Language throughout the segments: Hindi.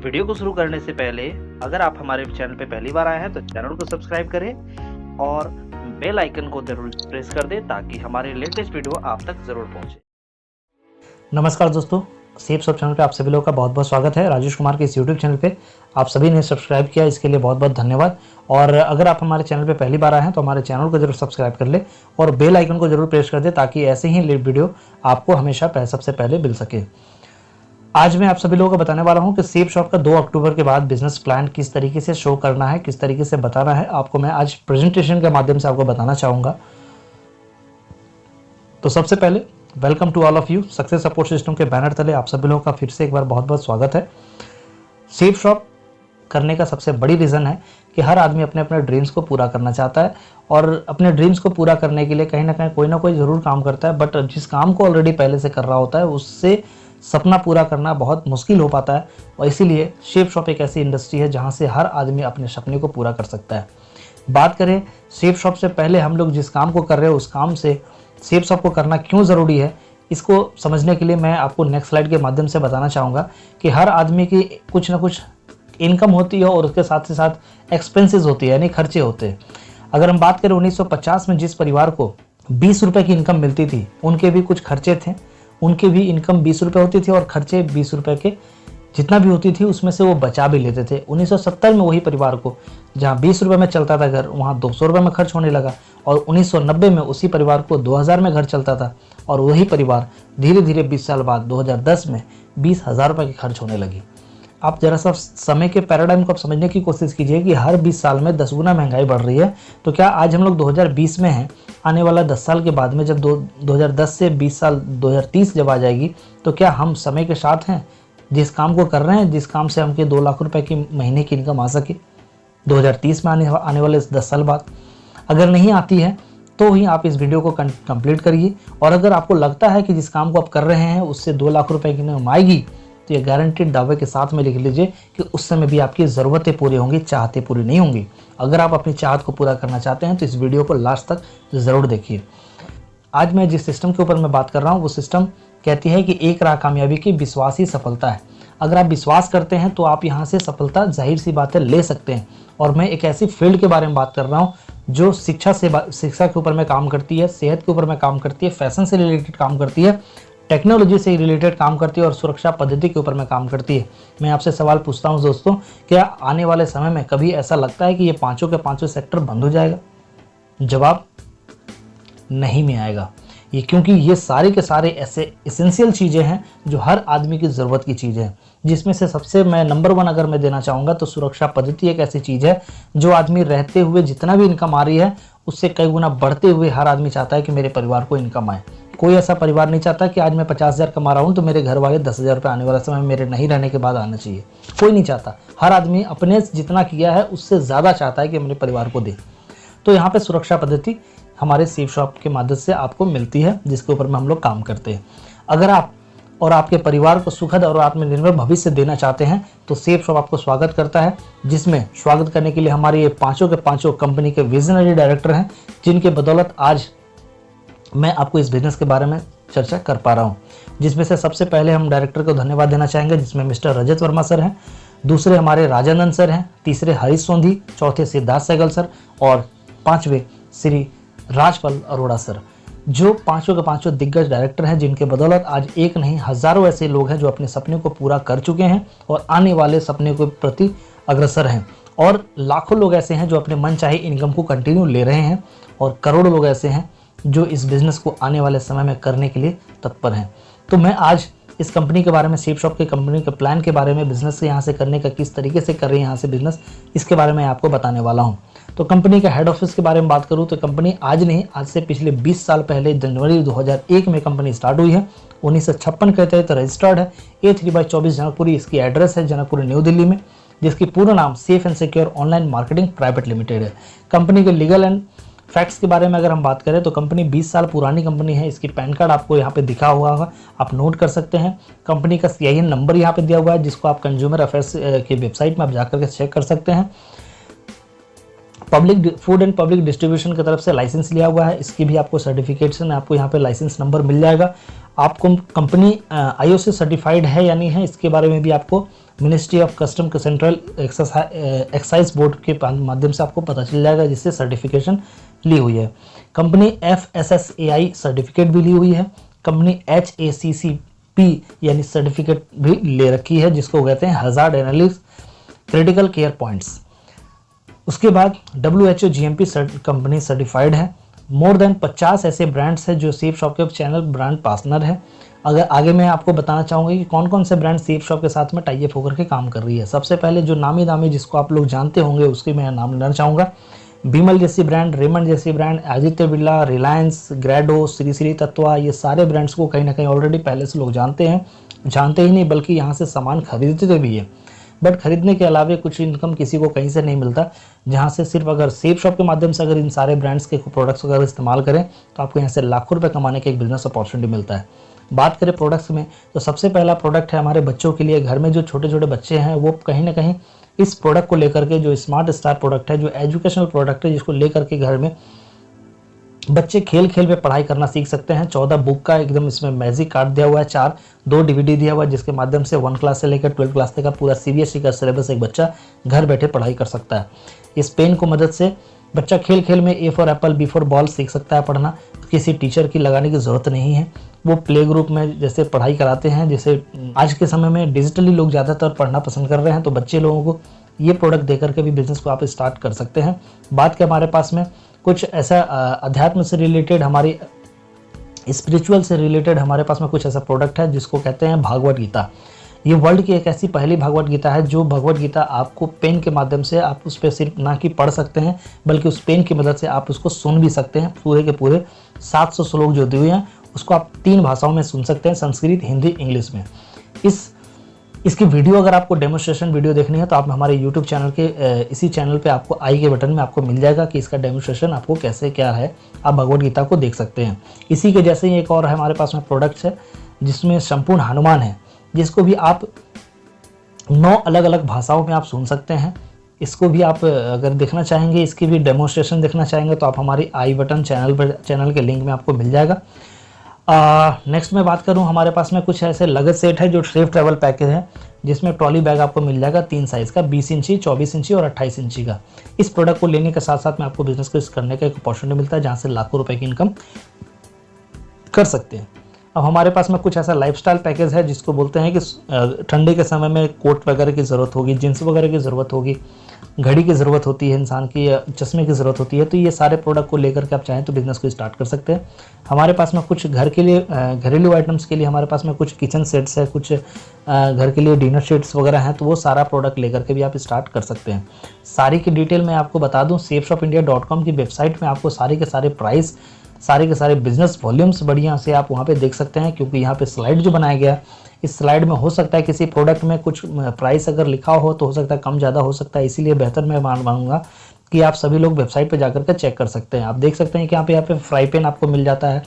वीडियो को शुरू करने से पहले अगर आप हमारे चैनल पे पहली बार आए हैं तो चैनल को सब्सक्राइब करें और बेल आइकन को जरूर प्रेस कर दें ताकि हमारे लेटेस्ट वीडियो आप तक जरूर पहुंचे। नमस्कार दोस्तों, सेफ सब चैनल पे आप सभी लोगों का बहुत बहुत स्वागत है। राजेश कुमार के इस यूट्यूब चैनल पे आप सभी ने सब्सक्राइब किया, इसके लिए बहुत बहुत धन्यवाद। और अगर आप हमारे चैनल पे पहली बार आए हैं तो हमारे चैनल को जरूर सब्सक्राइब कर ले और बेल आइकन को जरूर प्रेस कर दे ताकि ऐसे ही वीडियो आपको हमेशा सबसे पहले मिल सके। आज मैं आप सभी लोगों को बताने वाला हूं कि सेफ शॉप का 2 अक्टूबर के बाद बिजनेस प्लान किस तरीके से शो करना है, किस तरीके से बताना है, आपको मैं आज प्रेजेंटेशन के माध्यम से आपको बताना चाहूँगा। तो सबसे पहले welcome to all of you. Success support system के बैनर तले आप सभी लोगों का फिर से एक बार बहुत बहुत स्वागत है। सेफ शॉप करने का सबसे बड़ी रीज़न है कि हर आदमी अपने अपने ड्रीम्स को पूरा करना चाहता है और अपने ड्रीम्स को पूरा करने के लिए कहीं ना कोई ज़रूर काम करता है, बट जिस काम को ऑलरेडी पहले से कर रहा होता है उससे सपना पूरा करना बहुत मुश्किल हो पाता है। और इसीलिए सेफ शॉप एक ऐसी इंडस्ट्री है जहाँ से हर आदमी अपने सपने को पूरा कर सकता है। बात करें सेफ शॉप से पहले हम लोग जिस काम को कर रहे हैं उस काम से सेफ शॉप को करना क्यों ज़रूरी है, इसको समझने के लिए मैं आपको नेक्स्ट स्लाइड के माध्यम से बताना चाहूँगा कि हर आदमी की कुछ ना कुछ इनकम होती है और उसके साथ साथ एक्सपेंसेस होती है, यानी खर्चे होते हैं। अगर हम बात करें 1950 में जिस परिवार को 20 रुपये की इनकम मिलती थी उनके भी कुछ खर्चे थे, उनके भी इनकम 20 रुपये होती थी और खर्चे 20 रुपये के जितना भी होती थी उसमें से वो बचा भी लेते थे। 1970 में वही परिवार को जहाँ 20 रुपये में चलता था घर, वहाँ 200 रुपये में खर्च होने लगा और 1990 में उसी परिवार को 2000 में घर चलता था और वही परिवार धीरे धीरे 20 साल बाद 2010 में 20,000 रुपये की खर्च होने लगी। आप जरा सा समय के पैराडाइम को आप समझने की कोशिश कीजिए कि हर 20 साल में 10 गुना महंगाई बढ़ रही है। तो क्या आज हम लोग 2020 में हैं, आने वाला 10 साल के बाद में जब 2010 से 20 साल 2030 जब आ जाएगी तो क्या हम समय के साथ हैं? जिस काम को कर रहे हैं, जिस काम से हमके 2 लाख रुपए की महीने की इनकम आ सके 2030 में आने वाले 10 साल बाद, अगर नहीं आती है तो ही आप इस वीडियो को कंप्लीट करिए। और अगर आपको लगता है कि जिस काम को आप कर रहे हैं उससे 2 लाख रुपए की इनकम आएगी तो ये गारंटेड दावे के साथ में लिख लीजिए कि उस समय भी आपकी ज़रूरतें पूरी होंगी, चाहतें पूरी नहीं होंगी। अगर आप अपनी चाहत को पूरा करना चाहते हैं तो इस वीडियो को लास्ट तक ज़रूर देखिए। आज मैं जिस सिस्टम के ऊपर मैं बात कर रहा हूँ वो सिस्टम कहती है कि एक राह कामयाबी की विश्वास ही सफलता है। अगर आप विश्वास करते हैं तो आप यहाँ से सफलता जाहिर सी बात है ले सकते हैं। और मैं एक ऐसी फील्ड के बारे में बात कर रहा हूँ जो शिक्षा के ऊपर में काम करती है, सेहत के ऊपर में काम करती है, फैशन से रिलेटेड काम करती है, टेक्नोलॉजी से रिलेटेड काम करती है और सुरक्षा पद्धति के ऊपर में काम करती है। मैं आपसे सवाल पूछता हूं दोस्तों, क्या आने वाले समय में कभी ऐसा लगता है कि ये पांचों के पांचों सेक्टर बंद हो जाएगा? जवाब नहीं में आएगा। ये क्योंकि ये सारे के सारे ऐसे एसेंशियल चीज़ें हैं जो हर आदमी की ज़रूरत की चीज़ें हैं, जिसमें से सबसे मैं नंबर 1 अगर मैं देना चाहूँगा तो सुरक्षा पद्धति एक ऐसी चीज़ है जो आदमी रहते हुए जितना भी इनकम आ रही है उससे कई गुना बढ़ते हुए हर आदमी चाहता है कि मेरे परिवार को इनकम आए। कोई ऐसा परिवार नहीं चाहता कि आज मैं 50,000 कमा रहा हूँ तो मेरे घर वाले 10,000 रुपये आने वाला समय मेरे नहीं रहने के बाद आना चाहिए। कोई नहीं चाहता। हर आदमी अपने जितना किया है उससे ज़्यादा चाहता है कि अपने परिवार को दे। तो यहाँ पे सुरक्षा पद्धति हमारे सेफ शॉप के माध्यम से आपको मिलती है जिसके ऊपर में हम लोग काम करते हैं। अगर आप और आपके परिवार को सुखद और आत्मनिर्भर भविष्य देना चाहते हैं तो सेफ शॉप आपको स्वागत करता है, जिसमें स्वागत करने के लिए हमारे ये पाँचों के पाँचों कंपनी के विजनरी डायरेक्टर हैं जिनके बदौलत आज मैं आपको इस बिजनेस के बारे में चर्चा कर पा रहा हूँ। जिसमें से सबसे पहले हम डायरेक्टर को धन्यवाद देना चाहेंगे, जिसमें मिस्टर रजत वर्मा सर हैं, दूसरे हमारे राजानंद सर हैं, तीसरे हरीश सोंधी, चौथे सिद्धार्थ सहगल सर और 5वें श्री राजपाल अरोड़ा सर, जो पाँचों के पाँचों दिग्गज डायरेक्टर हैं जिनके बदौलत आज एक नहीं हज़ारों ऐसे लोग हैं जो अपने सपने को पूरा कर चुके हैं और आने वाले सपने के प्रति अग्रसर हैं। और लाखों लोग ऐसे हैं जो अपने मन चाहे इनकम को कंटिन्यू ले रहे हैं और करोड़ों लोग ऐसे हैं जो इस बिज़नेस को आने वाले समय में करने के लिए तत्पर हैं। तो मैं आज इस कंपनी के बारे में, सेफ शॉप की कंपनी के प्लान के बारे में, बिज़नेस से यहाँ से करने का किस तरीके से कर रही है यहाँ से बिज़नेस, इसके बारे में आपको बताने वाला हूँ। तो कंपनी का हेड ऑफिस के बारे में बात करूँ तो कंपनी आज नहीं, आज से पिछले 20 साल पहले जनवरी 2001 में कंपनी स्टार्ट हुई है। 1956 के तहत रजिस्टर्ड है। A3/24 जनकपुरी इसकी एड्रेस है, जनकपुरी न्यू दिल्ली में, जिसकी पूरा नाम safe and secure online marketing private limited है। कंपनी के लीगल एंड फैक्ट्स के बारे में अगर हम बात करें तो कंपनी 20 साल पुरानी कंपनी है। इसकी पैन कार्ड आपको यहाँ पे दिखा हुआ होगा, आप नोट कर सकते हैं। कंपनी का CIN नंबर यहाँ पे दिया हुआ है जिसको आप कंज्यूमर अफेयर्स की वेबसाइट में आप जाकर के चेक कर सकते हैं। Public food and public distribution की तरफ से लाइसेंस लिया हुआ है, इसकी भी आपको सर्टिफिकेशन, आपको यहाँ पे लाइसेंस नंबर मिल जाएगा। आपको कंपनी IOC सर्टिफाइड है या नहीं है, इसके बारे में भी आपको मिनिस्ट्री ऑफ कस्टम के सेंट्रल एक्साइज बोर्ड के माध्यम से आपको पता चल जाएगा, जिससे सर्टिफिकेशन ली हुई है। कंपनी FSSAI सर्टिफिकेट भी ली हुई है। कंपनी HACCP यानी सर्टिफिकेट भी ले रखी है, जिसको कहते हैं hazard analysis critical care points. उसके बाद WHO GMP कंपनी सर्टिफाइड है। मोर देन 50 ऐसे ब्रांड्स हैं जो सेफ शॉप के चैनल ब्रांड पार्टनर है। अगर आगे मैं आपको बताना चाहूँगा कि कौन कौन से ब्रांड सेफ शॉप के साथ में टाई अप होकर के काम कर रही है। सबसे पहले जो नामी दामी जिसको आप लोग जानते होंगे उसके मैं नाम लेना चाहूँगा। बीमल जैसी ब्रांड, रेमंड जैसी ब्रांड, आदित्य बिरला, रिलायंस, ग्रेडो, श्री श्री तत्वा, ये सारे ब्रांड्स को कहीं ना कहीं ऑलरेडी पहले से लोग जानते हैं। जानते ही नहीं बल्कि यहाँ से सामान खरीदते भी है। बट खरीदने के अलावा कुछ इनकम किसी को कहीं से नहीं मिलता, जहाँ से सिर्फ अगर सेफ शॉप के माध्यम से अगर इन सारे ब्रांड्स के प्रोडक्ट्स अगर इस्तेमाल करें तो आपको यहाँ से लाखों रुपए कमाने का एक बिजनेस अपॉर्चुनिटी मिलता है। बात करें प्रोडक्ट्स में तो सबसे पहला प्रोडक्ट है हमारे बच्चों के लिए। घर में जो छोटे छोटे बच्चे हैं वो कहीं ना कहीं इस प्रोडक्ट को लेकर के, जो स्मार्ट स्टार प्रोडक्ट है, जो एजुकेशनल प्रोडक्ट है, जिसको लेकर के घर में बच्चे खेल खेल में पढ़ाई करना सीख सकते हैं। 14 बुक का एकदम इसमें मैजिक कार्ड दिया हुआ है, 2 DVD दिया हुआ है, जिसके माध्यम से 1 क्लास से लेकर 12 क्लास तक का पूरा CBSE का सिलेबस एक बच्चा घर बैठे पढ़ाई कर सकता है। इस पेन को मदद से बच्चा खेल खेल में A for Apple, B for ball सीख सकता है पढ़ना। किसी टीचर की लगाने की ज़रूरत नहीं है। वो प्ले ग्रुप में जैसे पढ़ाई कराते हैं, जैसे आज के समय में डिजिटली लोग ज़्यादातर पढ़ना पसंद कर रहे हैं, तो बच्चे लोगों को ये प्रोडक्ट दे करके भी बिजनेस को आप स्टार्ट कर सकते हैं। बात के हमारे पास में कुछ ऐसा अध्यात्म से रिलेटेड, हमारी स्पिरिचुअल से रिलेटेड हमारे पास में कुछ ऐसा प्रोडक्ट है जिसको कहते हैं भागवत गीता। ये वर्ल्ड की एक ऐसी पहली भागवत गीता है जो भगवत गीता आपको पेन के माध्यम से आप उस पर सिर्फ ना कि पढ़ सकते हैं बल्कि उस पेन की मदद से आप उसको सुन भी सकते हैं। पूरे के पूरे 700 श्लोक जो दिए हुए हैं उसको आप 3 भाषाओं में सुन सकते हैं, संस्कृत, हिंदी, इंग्लिश में। इसकी वीडियो अगर आपको डेमोस्ट्रेशन वीडियो देखनी है तो आप हमारे YouTube चैनल के इसी चैनल पे आपको आई के बटन में आपको मिल जाएगा कि इसका डेमोस्ट्रेशन आपको कैसे क्या है, आप भगवत गीता को देख सकते हैं। इसी के जैसे ही एक और है हमारे पास में प्रोडक्ट्स है जिसमें संपूर्ण हनुमान है, जिसको भी आप 9 अलग अलग भाषाओं में आप सुन सकते हैं। इसको भी आप अगर देखना चाहेंगे, इसकी भी डेमोस्ट्रेशन देखना चाहेंगे तो आप हमारी आई बटन चैनल के लिंक में आपको मिल जाएगा। नेक्स्ट मैं बात करूं, हमारे पास में कुछ ऐसे लगेज सेट है जो सेफ ट्रैवल पैकेज है, जिसमें ट्रॉली बैग आपको मिल जाएगा 3 साइज़ का, 20 इंची, 24 इंची और 28 इंची का। इस प्रोडक्ट को लेने के साथ साथ में आपको बिजनेस को करने का एक अपॉर्चुनिटी मिलता है जहाँ से लाखों रुपए की इनकम कर सकते हैं। अब हमारे पास में कुछ ऐसा लाइफस्टाइल पैकेज है जिसको बोलते हैं कि ठंडी के समय में कोट वगैरह की ज़रूरत होगी, जींस वगैरह की ज़रूरत होगी, घड़ी की ज़रूरत होती है इंसान की, चश्मे की ज़रूरत होती है, तो ये सारे प्रोडक्ट को लेकर के आप चाहें तो बिज़नेस को स्टार्ट कर सकते हैं। हमारे पास में कुछ घर के लिए घरेलू आइटम्स के लिए हमारे पास में कुछ किचन सेट्स है, कुछ घर के लिए डिनर सेट्स वगैरह हैं, तो वो सारा प्रोडक्ट लेकर के भी आप स्टार्ट कर सकते हैं। सारी की डिटेल मैं आपको बता दूँ, safeshopindia.com की वेबसाइट में आपको सारे के सारे प्राइस, सारे के सारे बिजनेस वॉल्यूम्स बढ़िया से आप वहाँ पे देख सकते हैं, क्योंकि यहाँ पे स्लाइड जो बनाया गया है, इस स्लाइड में हो सकता है किसी प्रोडक्ट में कुछ प्राइस अगर लिखा हो तो हो सकता है कम ज़्यादा हो सकता है, इसीलिए बेहतर मैं मानूंगा कि आप सभी लोग वेबसाइट पे जाकर के चेक कर सकते हैं। आप देख सकते हैं कि यहाँ पे फ्राई पैन आपको मिल जाता है,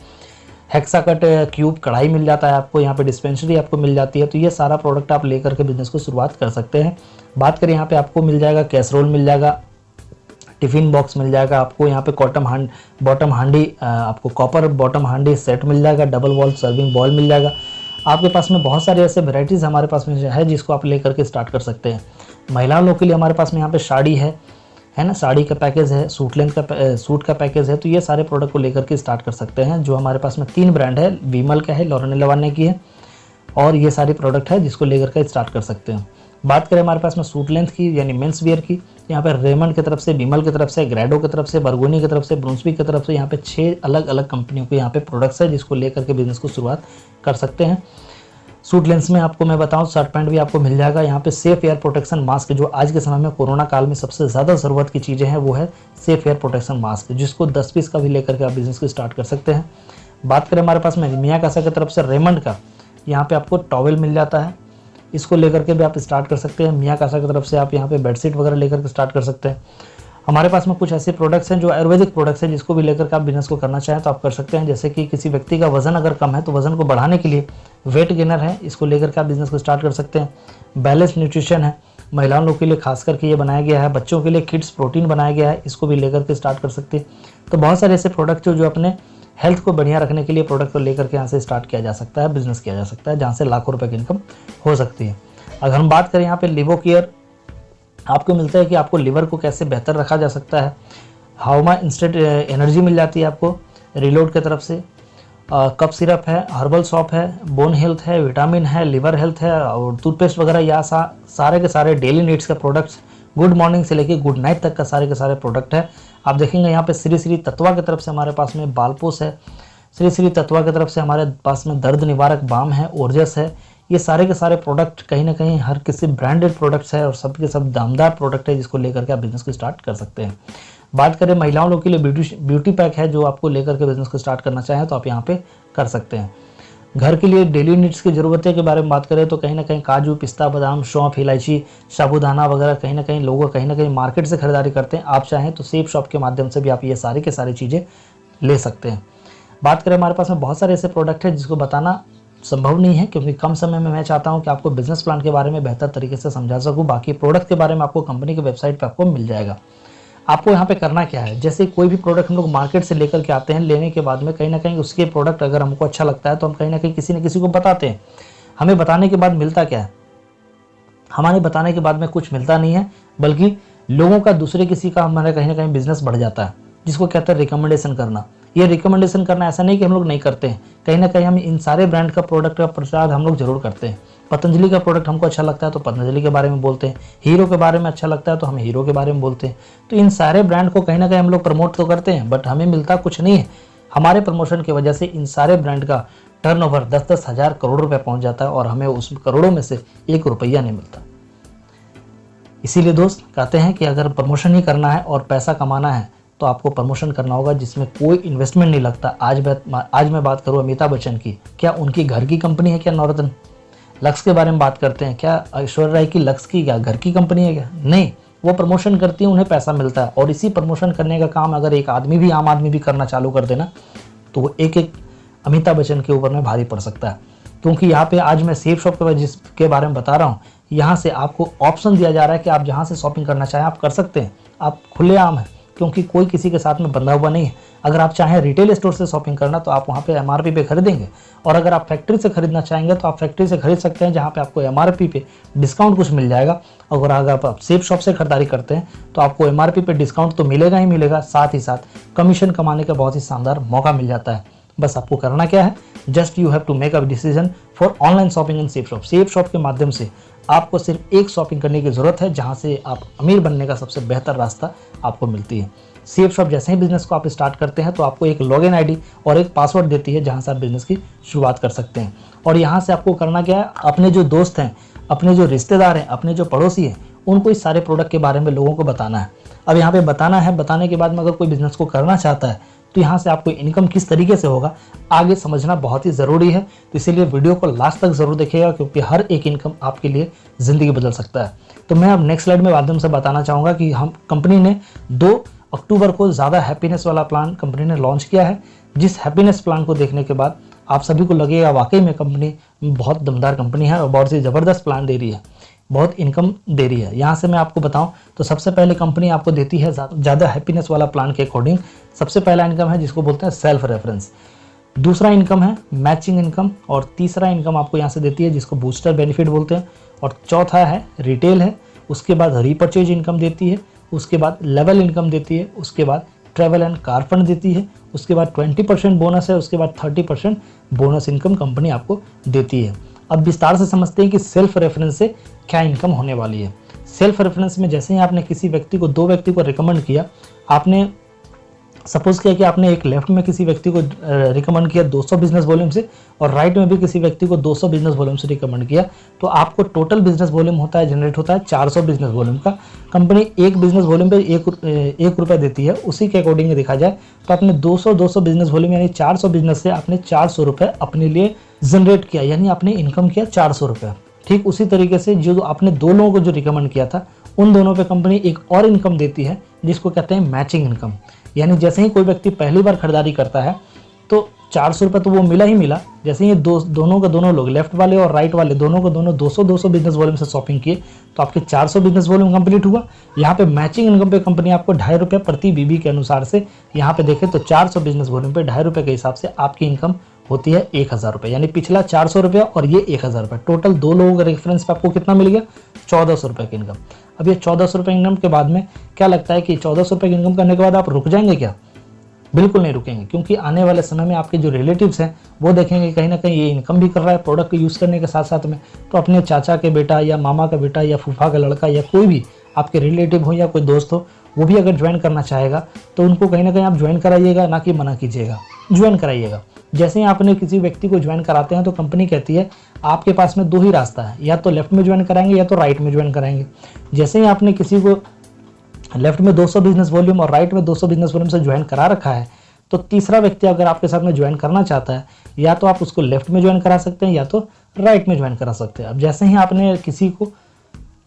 हेक्साकट क्यूब कढ़ाई मिल जाता है आपको, यहाँ पे डिस्पेंसरी आपको मिल जाती है, तो ये सारा प्रोडक्ट आप लेकर के बिजनेस को शुरुआत कर सकते हैं। बात करें यहाँ पे आपको मिल जाएगा कैसरोल मिल जाएगा, टिफ़िन बॉक्स मिल जाएगा आपको, यहाँ पे बॉटम हांडी, आपको कॉपर बॉटम हांडी सेट मिल जाएगा, डबल वॉल सर्विंग बॉल मिल जाएगा। आपके पास में बहुत सारे ऐसे वेराइटीज़ हमारे पास में है जिसको आप लेकर के स्टार्ट कर सकते हैं। महिलाओं लोग के लिए हमारे पास में यहाँ पे साड़ी है ना, साड़ी का पैकेज है, सूट का पैकेज है, तो ये सारे प्रोडक्ट को लेकर के स्टार्ट कर सकते हैं। जो हमारे पास में 3 ब्रांड है, विमल का है, लॉरेन लवाने की है, और ये सारे प्रोडक्ट है जिसको लेकर के स्टार्ट कर सकते हैं। बात करें हमारे पास में सूट लेंथ की यानी मेंस वियर की, यहाँ पे रेमंड की तरफ से, विमल की तरफ से, ग्रेडो की तरफ से, बर्गोनी की तरफ से, ब्रुंसविक की तरफ से, यहाँ पे 6 अलग अलग कंपनियों के यहाँ पे प्रोडक्ट्स है जिसको लेकर के बिजनेस को शुरुआत कर सकते हैं। सूट लेंस में आपको मैं बताऊं, शर्ट पैंट भी आपको मिल जाएगा। यहाँ पे सेफ एयर प्रोटेक्शन मास्क, जो आज के समय में कोरोना काल में सबसे ज़्यादा ज़रूरत की चीज़ें हैं, वो है सेफ एयर प्रोटेक्शन मास्क, जिसको 10 पीस का भी लेकर के आप बिजनेस को स्टार्ट कर सकते हैं। बात करें हमारे पास में मियाकासा की तरफ से रेमंड का, यहाँ पे आपको टॉवेल मिल जाता है, इसको लेकर के भी आप स्टार्ट कर सकते हैं। मियाकासा की तरफ से आप यहाँ पे बेडशीट वगैरह लेकर के स्टार्ट कर सकते हैं। हमारे पास में कुछ ऐसे प्रोडक्ट्स हैं जो आयुर्वेदिक प्रोडक्ट्स हैं जिसको भी लेकर के आप बिजनेस को करना चाहें तो आप कर सकते हैं। जैसे कि किसी व्यक्ति का वजन अगर कम है तो वजन को बढ़ाने के लिए वेट गेनर है, इसको लेकर के आप बिजनेस को स्टार्ट कर सकते हैं। बैलेंस न्यूट्रिशन है, महिलाओं लोग के लिए खास करके ये बनाया गया है, बच्चों के लिए किड्स प्रोटीन बनाया गया है, इसको भी लेकर के स्टार्ट कर सकते हैं। तो बहुत सारे ऐसे प्रोडक्ट जो अपने हेल्थ को बढ़िया रखने के लिए प्रोडक्ट को लेकर के यहाँ से स्टार्ट किया जा सकता है, बिजनेस किया जा सकता है, जहाँ से लाखों रुपए की इनकम हो सकती है। अगर हम बात करें यहाँ पे लिवो केयर, आपको मिलता है कि आपको लिवर को कैसे बेहतर रखा जा सकता है। हाउमा इंस्टेंट एनर्जी मिल जाती है आपको रिलोड की तरफ से। कप सिरप है, हर्बल सॉप है, बोन हेल्थ है, विटामिन है, लिवर हेल्थ है और टूथपेस्ट वगैरह, या सारे के सारे डेली नीड्स के प्रोडक्ट्स, गुड मॉर्निंग से लेके गुड नाइट तक का सारे के सारे प्रोडक्ट है। आप देखेंगे यहाँ पे श्री श्री तत्वा की तरफ से हमारे पास में बालपोस है, श्री श्री तत्वा की तरफ से हमारे पास में दर्द निवारक बाम है, ओरजस है। ये सारे के सारे प्रोडक्ट कहीं ना कहीं हर किसी ब्रांडेड प्रोडक्ट्स है और सब के सब दामदार प्रोडक्ट है, जिसको लेकर के आप बिजनेस को स्टार्ट कर सकते हैं। बात करें महिलाओं लोग के लिए ब्यूटी पैक है, जो आपको लेकर के बिजनेस को स्टार्ट करना चाहें तो आप यहाँ पे कर सकते हैं। घर के लिए डेली नीड्स की ज़रूरतें के बारे में बात करें तो कहीं ना कहीं काजू, पिस्ता, बादाम, सौंफ, इलायची, साबूदाना वगैरह कहीं ना कहीं मार्केट से खरीदारी करते हैं। आप चाहें तो सेफ शॉप के माध्यम से भी आप ये सारी के सारी चीज़ें ले सकते हैं। बात करें, हमारे पास में बहुत सारे ऐसे प्रोडक्ट हैं जिसको बताना संभव नहीं है, क्योंकि कम समय में मैं चाहता हूं कि आपको बिजनेस प्लान के बारे में बेहतर तरीके से समझा सकूं। बाकी प्रोडक्ट के बारे में आपको कंपनी के वेबसाइट पे आपको मिल जाएगा। आपको यहाँ पे करना क्या है, जैसे कोई भी प्रोडक्ट हम लोग मार्केट से लेकर के आते हैं, लेने के बाद में कहीं ना कहीं उसके प्रोडक्ट अगर हमको अच्छा लगता है तो हम कहीं ना कहीं किसी न किसी को बताते हैं। हमें बताने के बाद मिलता क्या है, हमारे बताने के बाद में कुछ मिलता नहीं है, बल्कि लोगों का दूसरे किसी का हमारा कहीं ना कहीं बिजनेस बढ़ जाता है, जिसको कहते हैं रिकमेंडेशन करना। ये रिकमेंडेशन करना ऐसा नहीं कि हम लोग नहीं करते हैं, कहीं ना कहीं हम इन सारे ब्रांड का प्रोडक्ट का प्रचार हम लोग जरूर करते हैं। पतंजलि का प्रोडक्ट हमको अच्छा लगता है तो पतंजलि के बारे में बोलते हैं, हीरो के बारे में अच्छा लगता है तो हम हीरो के बारे में बोलते हैं। तो इन सारे ब्रांड को कहीं ना कहीं हम लोग प्रमोट तो करते हैं, बट हमें मिलता कुछ नहीं है। हमारे प्रमोशन की वजह से इन सारे ब्रांड का टर्नओवर 10-10 हज़ार करोड़ रुपए पहुंच जाता है और हमें उस करोड़ों में से 1 रुपया नहीं मिलता। इसीलिए दोस्त कहते हैं कि अगर प्रमोशन ही करना है और पैसा कमाना है तो आपको प्रमोशन करना होगा जिसमें कोई इन्वेस्टमेंट नहीं लगता। आज मैं बात करूं अमिताभ बच्चन की, क्या उनकी घर की कंपनी है क्या नवरत्न? लक्स के बारे में बात करते हैं, क्या ऐश्वर्या राय की लक्स की क्या घर की कंपनी है क्या? नहीं, वो प्रमोशन करती है, उन्हें पैसा मिलता है। और इसी प्रमोशन करने का काम अगर एक आदमी भी, आम आदमी भी करना चालू कर देना तो वो एक अमिताभ बच्चन के ऊपर में भारी पड़ सकता है। क्योंकि यहाँ पे आज मैं सेफ शॉप के बारे में बता रहा हूँ, यहाँ से आपको ऑप्शन दिया जा रहा है कि आप जहाँ से शॉपिंग करना चाहें आप कर सकते हैं। आप खुलेआम है, क्योंकि कोई किसी के साथ में बंधा हुआ नहीं है। अगर आप चाहें रिटेल स्टोर से शॉपिंग करना तो आप वहाँ पे एमआरपी पे खरीदेंगे, और अगर आप फैक्ट्री से खरीदना चाहेंगे तो आप फैक्ट्री से खरीद सकते हैं, जहाँ पे आपको एमआरपी पे डिस्काउंट कुछ मिल जाएगा। अगर आप सेफ शॉप से खरीदारी करते हैं तो आपको एमआरपी पे डिस्काउंट तो मिलेगा ही मिलेगा, साथ ही साथ कमीशन कमाने का बहुत ही शानदार मौका मिल जाता है। बस आपको करना क्या है, just you have to make a decision for online shopping in safe shop. Safe shop के माध्यम से आपको सिर्फ एक शॉपिंग करने की जरूरत है, जहाँ से आप अमीर बनने का सबसे बेहतर रास्ता आपको मिलती है। सेफ शॉप जैसे ही बिजनेस को आप स्टार्ट करते हैं तो आपको एक लॉगिन आईडी और एक पासवर्ड देती है, जहां से आप बिजनेस की शुरुआत कर सकते हैं। और यहां से आपको करना क्या है, अपने जो दोस्त हैं, अपने जो रिश्तेदार हैं, अपने जो पड़ोसी हैं, उनको इस सारे प्रोडक्ट के बारे में लोगों को बताना है। अब यहाँ पे बताना है, बताने के बाद में अगर कोई बिजनेस को करना चाहता है तो यहाँ से आपको इनकम किस तरीके से होगा आगे समझना बहुत ही ज़रूरी है। तो इसीलिए वीडियो को लास्ट तक ज़रूर देखिएगा, क्योंकि हर एक इनकम आपके लिए ज़िंदगी बदल सकता है। तो मैं अब नेक्स्ट स्लाइड में माध्यम से बताना चाहूँगा कि हम कंपनी ने 2 अक्टूबर को ज़्यादा हैप्पीनेस वाला प्लान कंपनी ने लॉन्च किया है, जिस हैप्पीनेस प्लान को देखने के बाद आप सभी को लगेगा वाकई में कंपनी बहुत दमदार कंपनी है और बहुत ही ज़बरदस्त प्लान दे रही है, बहुत इनकम दे रही है। यहाँ से मैं आपको बताऊं तो सबसे पहले कंपनी आपको देती है ज़्यादा हैप्पीनेस वाला प्लान के अकॉर्डिंग। सबसे पहला इनकम है जिसको बोलते हैं सेल्फ रेफरेंस, दूसरा इनकम है मैचिंग इनकम, और तीसरा इनकम आपको यहाँ से देती है जिसको बूस्टर बेनिफिट बोलते हैं, और चौथा है रिटेल है। उसके बाद रीपर्चेज इनकम देती है, उसके बाद लेवल इनकम देती है, उसके बाद ट्रैवल एंड कार फंड देती है, उसके बाद 20% बोनस है, उसके बाद 30% बोनस इनकम कंपनी आपको देती है। अब विस्तार से समझते हैं कि सेल्फ रेफरेंस से क्या इनकम होने वाली है। सेल्फ रेफरेंस में जैसे ही आपने किसी व्यक्ति को, 2 व्यक्ति को रिकमेंड किया, आपने सपोज किया कि आपने एक लेफ्ट में किसी व्यक्ति को रिकमेंड किया 200 बिजनेस वॉल्यूम से, और राइट में भी किसी व्यक्ति को 200 बिजनेस वॉल्यूम से रिकमेंड किया, तो आपको टोटल बिजनेस वॉल्यूम होता है, जनरेट होता है 400 बिजनेस वॉल्यूम का। कंपनी एक बिजनेस वॉल्यूम पे 1 रुपया देती है। उसी के अकॉर्डिंग देखा जाए तो आपने 200 बिजनेस वॉल्यूम यानी 400 बिजनेस से आपने 400 रुपये अपने लिए जनरेट किया, यानी आपने इनकम किया 400 रुपये। ठीक उसी तरीके से जो आपने 2 लोगों को जो रिकमेंड किया था उन दोनों पे कंपनी एक और इनकम देती है जिसको कहते हैं मैचिंग इनकम। यानी जैसे ही कोई व्यक्ति पहली बार खरीदारी करता है तो 400 रुपये तो वो मिला ही मिला। जैसे ये दोनों का दोनों लोग, लेफ्ट वाले और राइट वाले, दोनों को दोनों 200 बिजनेस वॉल्यूम से शॉपिंग किए तो आपके 400 बिजनेस वॉल्यूम कंप्लीट हुआ। यहाँ पे मैचिंग इनकम पे कंपनी आपको 2.5 रुपये प्रति बीबी के अनुसार से यहाँ पे देखें तो 400 बिजनेस वॉल्यूम पे 2.5 रुपये के हिसाब से आपकी इनकम होती है 1000 रुपये। यानी पिछला 400 रुपये और ये 1000 रुपये, टोटल दो लोगों के रेफरेंस पे आपको कितना मिल गया? 1400 रुपये की इनकम। अब ये 1400 रुपये इनकम के बाद में क्या लगता है कि 1400 रुपये की इनकम करने के बाद आप रुक जाएंगे क्या? बिल्कुल नहीं रुकेंगे, क्योंकि आने वाले समय में आपके जो रिलेटिव्स हैं वो देखेंगे कहीं ना कहीं ये इनकम भी कर रहा है प्रोडक्ट को यूज़ करने के साथ साथ में, तो अपने चाचा के बेटा या मामा का बेटा या फूफा का लड़का या कोई भी आपके रिलेटिव हो या कोई दोस्त हो, वो भी अगर ज्वाइन करना चाहेगा तो उनको कहीं ना कहीं आप ज्वाइन कराइएगा, ना कि मना कीजिएगा, ज्वाइन कराइएगा। जैसे ही आपने किसी व्यक्ति को ज्वाइन कराते हैं तो कंपनी कहती है आपके पास में दो ही रास्ता है, या तो लेफ्ट में ज्वाइन कराएंगे या तो राइट में ज्वाइन कराएंगे। जैसे ही आपने किसी को लेफ्ट में 200 बिजनेस वॉल्यूम और राइट में 200 बिजनेस वॉल्यूम से ज्वाइन करा रखा है, तो तीसरा व्यक्ति अगर आपके साथ में ज्वाइन करना चाहता है, या तो आप उसको लेफ्ट में ज्वाइन करा सकते हैं या तो राइट में ज्वाइन करा सकते हैं। अब जैसे ही आपने किसी को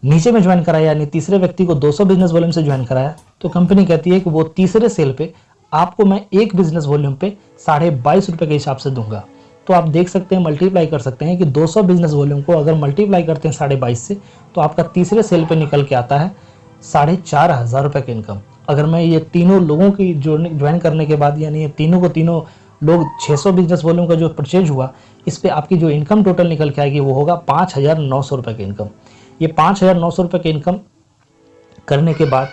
नीचे में ज्वाइन कराया, यानी तीसरे व्यक्ति को 200 बिजनेस वॉल्यूम से ज्वाइन कराया, तो कंपनी कहती है कि वो तीसरे सेल पे आपको मैं एक बिजनेस वॉल्यूम पे 22.5 रुपये के हिसाब से दूंगा। तो आप देख सकते हैं, मल्टीप्लाई कर सकते हैं कि 200 बिजनेस वॉल्यूम को अगर मल्टीप्लाई करते हैं 22.5 से, तो आपका तीसरे सेल पे निकल के आता है 4500 रुपये की इनकम। अगर मैं ये तीनों लोगों की ज्वाइन करने के बाद, यानी ये तीनों को तीनों लोग 600 बिजनेस वॉल्यूम का जो परचेज हुआ, इस पे आपकी जो इनकम टोटल निकल के आएगी वो होगा 5900 रुपये की इनकम। ये 5900 रुपये की इनकम करने के बाद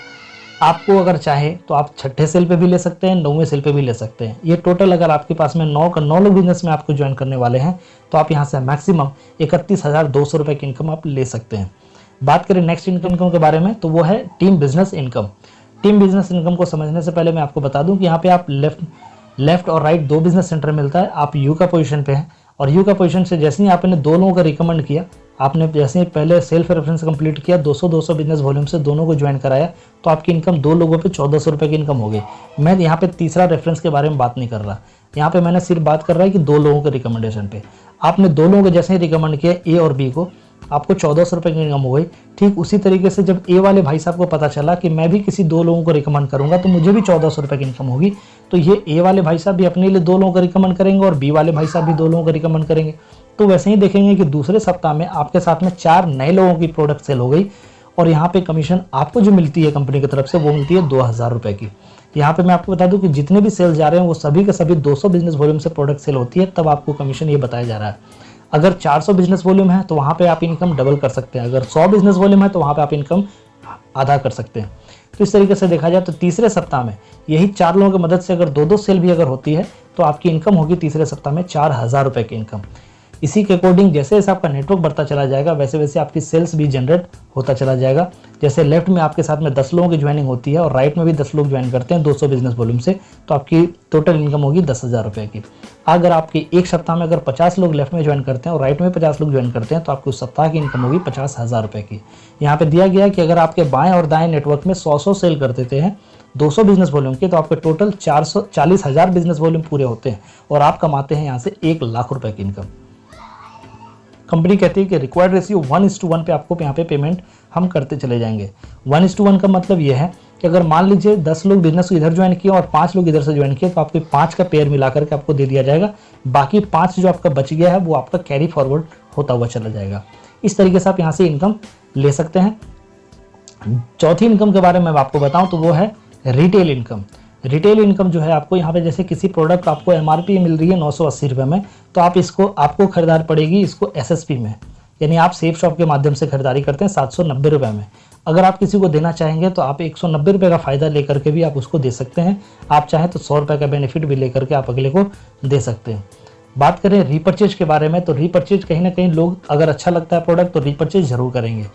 आपको अगर चाहे तो आप छठे सेल पे भी ले सकते हैं, 9वें सेल पे भी ले सकते हैं। ये टोटल अगर आपके पास में 9 लोग बिजनेस में आपको ज्वाइन करने वाले हैं तो आप यहाँ से मैक्सिमम 31,200 रुपये की इनकम आप ले सकते हैं। बात करें नेक्स्ट इनकम के बारे में, तो वो है team business income. Team business income को समझने से पहले मैं आपको बता दूं कि यहाँ पे आप लेफ्ट और राइट दो बिजनेस सेंटर मिलता है। आप यू का पोजीशन पे हैं और यू का पोजीशन से जैसे ही आपने दो लोगों का रिकमेंड किया, आपने जैसे ही पहले सेल्फ रेफरेंस कंप्लीट किया, 200 बिजनेस वॉल्यूम से दोनों को ज्वाइन कराया, तो आपकी इनकम दो लोगों पे 1400 रुपये की इनकम हो गई। मैं यहाँ पे तीसरा रेफरेंस के बारे में बात नहीं कर रहा, यहाँ पे मैंने सिर्फ बात कर रहा है कि दो लोगों के रिकमेंडेशन पे। आपने दो लोगों को जैसे ही रिकमेंड किया, ए और बी को, आपको 1400 रुपये की इनकम हो गई। ठीक उसी तरीके से जब ए वाले भाई साहब को पता चला कि मैं भी किसी दो लोगों को रिकमेंड करूंगा तो मुझे भी 1400 रुपये की इनकम होगी, तो ये ए वाले भाई साहब भी अपने लिए दो लोगों को रिकमेंड करेंगे और बी वाले भाई साहब भी दो लोगों को रिकमेंड करेंगे। तो वैसे ही देखेंगे कि दूसरे सप्ताह में आपके साथ में 4 नए लोगों की प्रोडक्ट सेल हो गई और यहाँ पे कमीशन आपको जो मिलती है कंपनी की तरफ से वो मिलती है 2000 रुपये की। यहाँ पे मैं आपको बता दूं कि जितने भी सेल जा रहे हैं वो सभी के सभी 200 बिजनेस वॉल्यूम से प्रोडक्ट सेल होती है, तब आपको कमीशन ये बताया जा रहा है। अगर 400 बिजनेस वॉल्यूम है तो वहाँ पे आप इनकम डबल कर सकते हैं, अगर 100 बिजनेस वॉल्यूम है तो वहाँ पे आप इनकम आधा कर सकते हैं। तो इस तरीके से देखा जाए तो तीसरे सप्ताह में यही 4 लोगों की मदद से अगर 2-2 सेल भी अगर होती है तो आपकी इनकम होगी तीसरे सप्ताह में 4000 रुपये की इनकम। इसी के अकॉर्डिंग जैसे जैसे आपका नेटवर्क बढ़ता चला जाएगा वैसे वैसे आपकी सेल्स भी जनरेट होता चला जाएगा। जैसे लेफ्ट में आपके साथ में 10 लोगों की ज्वाइनिंग होती है और राइट में भी 10 लोग ज्वाइन करते हैं 200 बिजनेस वॉल्यूम से, तो आपकी टोटल इनकम होगी 10,000 रुपये की। अगर आपकी एक सप्ताह में अगर 50 लोग लेफ्ट में ज्वाइन करते हैं और राइट में 50 लोग ज्वाइन करते हैं तो आपकी उस सप्ताह की इनकम होगी 50,000 रुपये की। यहाँ पे दिया गया कि अगर आपके बाएं और दाएं नेटवर्क में 100 सेल कर देते हैं 200 बिजनेस वॉल्यूम के, तो आपके टोटल 40,000 बिजनेस वॉल्यूम पूरे होते हैं और आप कमाते हैं यहाँ से 1 लाख रुपए की इनकम। कंपनी कहती है कि रिक्वायर्ड रेशियो 1:1 पे आपको यहाँ पे पेमेंट हम करते चले जाएंगे। 1:1 का मतलब ये है कि अगर मान लीजिए 10 लोग बिजनेस को इधर ज्वाइन किए और 5 लोग इधर से ज्वाइन किए तो आपके 5 का पेयर मिला करके आपको दे दिया जाएगा, बाकी 5 जो आपका बच गया है वो आपका कैरी फॉरवर्ड होता हुआ चला जाएगा। इस तरीके से आप यहाँ से इनकम ले सकते हैं। चौथी इनकम के बारे में मैं आपको बताऊँ तो वो है रिटेल इनकम। रिटेल इनकम जो है आपको यहाँ पे जैसे किसी प्रोडक्ट आपको एमआरपी मिल रही है 980 रुपये में, तो आप आपको खरीदारी पड़ेगी इसको एसएसपी में, यानी आप सेफ शॉप के माध्यम से खरीदारी करते हैं 790 रुपये में। अगर आप किसी को देना चाहेंगे तो आप 190 रुपये का फ़ायदा लेकर के भी आप उसको दे सकते हैं। आप चाहें तो 100 रुपये का बेनिफिट भी लेकर के आप अगले को दे सकते हैं। बात करें रीपरचेज के बारे में, तो रीपरचेज कहीं ना कहीं लोग अगर अच्छा लगता है प्रोडक्ट तो रीपरचेज जरूर करेंगे,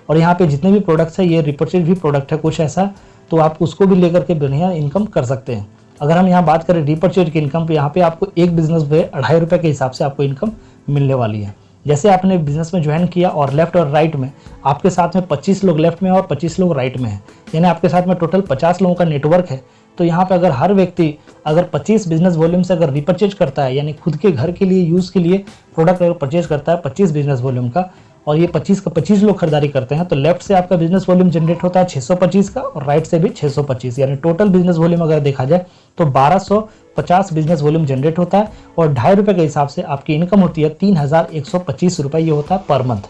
और यहाँ पे जितने भी प्रोडक्ट्स है ये रीपरचेज भी प्रोडक्ट है कुछ ऐसा, तो आप उसको भी लेकर के बढ़िया इनकम कर सकते हैं। अगर हम यहाँ बात करें रीपरचेज की इनकम, तो यहाँ पे आपको एक बिजनेस पे 2.5 रुपये के हिसाब से आपको इनकम मिलने वाली है। जैसे आपने बिजनेस में ज्वाइन किया और लेफ्ट और राइट में आपके साथ में 25 लोग लेफ्ट में और 25 लोग राइट में हैं, यानी आपके साथ में टोटल 50 लोगों का नेटवर्क है। तो यहाँ पे अगर हर व्यक्ति अगर 25 बिजनेस वॉल्यूम से अगर रीपरचेज करता है, यानी खुद के घर के लिए यूज़ के लिए प्रोडक्ट अगर परचेज करता है 25 बिजनेस वॉल्यूम का, और ये 25 का 25 लोग खरीदारी करते हैं, तो लेफ्ट से आपका बिजनेस वॉल्यूम जनरेट होता है 625 का और राइट से भी 625, यानी टोटल बिजनेस वॉल्यूम अगर देखा जाए तो 1250 बिजनेस वॉल्यूम जनरेट होता है और ₹2.5 के हिसाब से आपकी इनकम होती है 3125 रुपये, ये होता है पर मंथ।